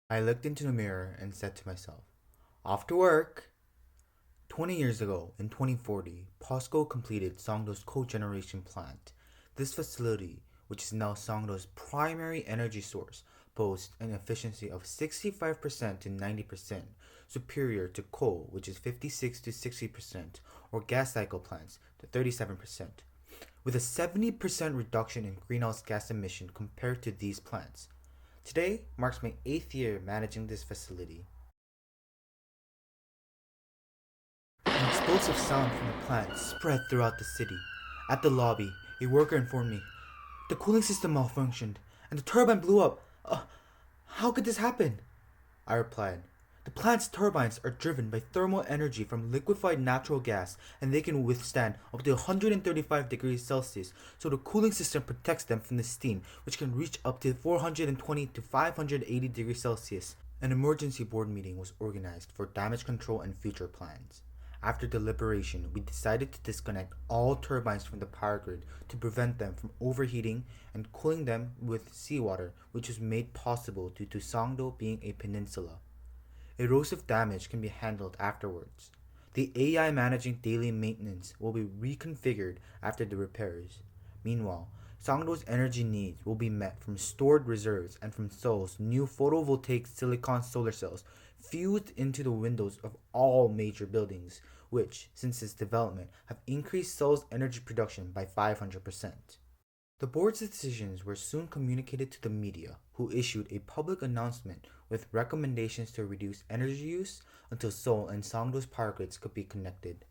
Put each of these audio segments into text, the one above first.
I looked into the mirror and said to myself, off to work! 20 years ago, in 2040, POSCO completed Songdo's cogeneration plant. This facility, which is now Songdo's primary energy source, boasts an efficiency of 65% to 90%, superior to coal, which is 56 to 60%, or gas cycle plants to 37%, with a 70% reduction in greenhouse gas emission compared to these plants. Today marks my 8th year managing this facility. An explosive sound from the plant spread throughout the city. At the lobby, a worker informed me, the cooling system malfunctioned and the turbine blew up. How could this happen? I replied, the plant's turbines are driven by thermal energy from liquefied natural gas and they can withstand up to 135 degrees Celsius, so the cooling system protects them from the steam, which can reach up to 420 to 580 degrees Celsius. An emergency board meeting was organized for damage control and future plans. After deliberation, we decided to disconnect all turbines from the power grid to prevent them from overheating and cooling them with seawater, which was made possible due to Songdo being a peninsula. Erosive damage can be handled afterwards. The AI managing daily maintenance will be reconfigured after the repairs. Meanwhile, Songdo's energy needs will be met from stored reserves and from Seoul's new photovoltaic silicon solar cells fused into the windows of all major buildings, which, since its development, have increased Seoul's energy production by 500%. The board's decisions were soon communicated to the media, who issued a public announcement with recommendations to reduce energy use until Seoul and Songdo's power grids could be connected.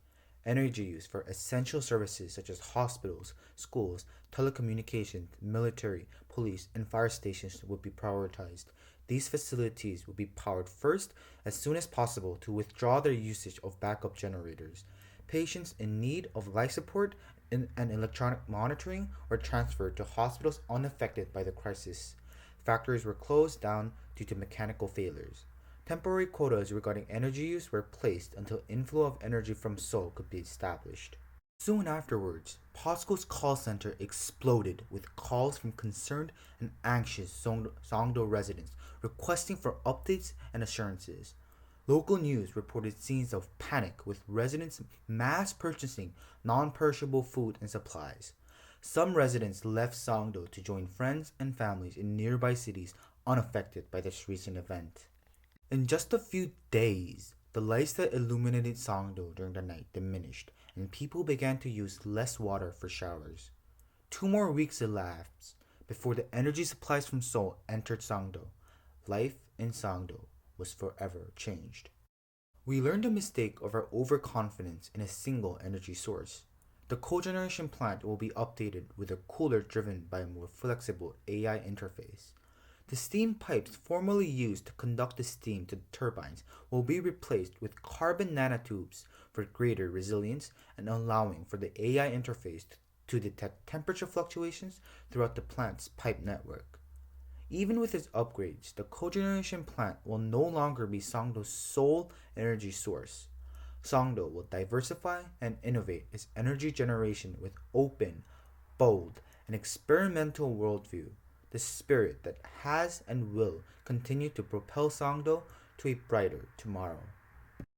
Energy use for essential services such as hospitals, schools, telecommunications, military, police, and fire stations would be prioritized. These facilities would be powered first as soon as possible to withdraw their usage of backup generators. Patients in need of life support and electronic monitoring were transferred to hospitals unaffected by the crisis. Factories were closed down due to mechanical failures. Temporary quotas regarding energy use were placed until inflow of energy from Seoul could be established. Soon afterwards, POSCO's call center exploded with calls from concerned and anxious Songdo residents requesting for updates and assurances. Local news reported scenes of panic with residents mass purchasing non perishable food and supplies. Some residents left Songdo to join friends and families in nearby cities unaffected by this recent event. In just a few days, the lights that illuminated Songdo during the night diminished and people began to use less water for showers. 2 more weeks elapsed before the energy supplies from Seoul entered Songdo. Life in Songdo was forever changed. We learned the mistake of our overconfidence in a single energy source. The cogeneration plant will be updated with a cooler driven by a more flexible AI interface. The steam pipes formerly used to conduct the steam to the turbines will be replaced with carbon nanotubes for greater resilience and allowing for the AI interface to detect temperature fluctuations throughout the plant's pipe network. Even with its upgrades, the cogeneration plant will no longer be Songdo's sole energy source. Songdo will diversify and innovate its energy generation with open, bold, and experimental worldview, the spirit that has and will continue to propel Songdo to a brighter tomorrow.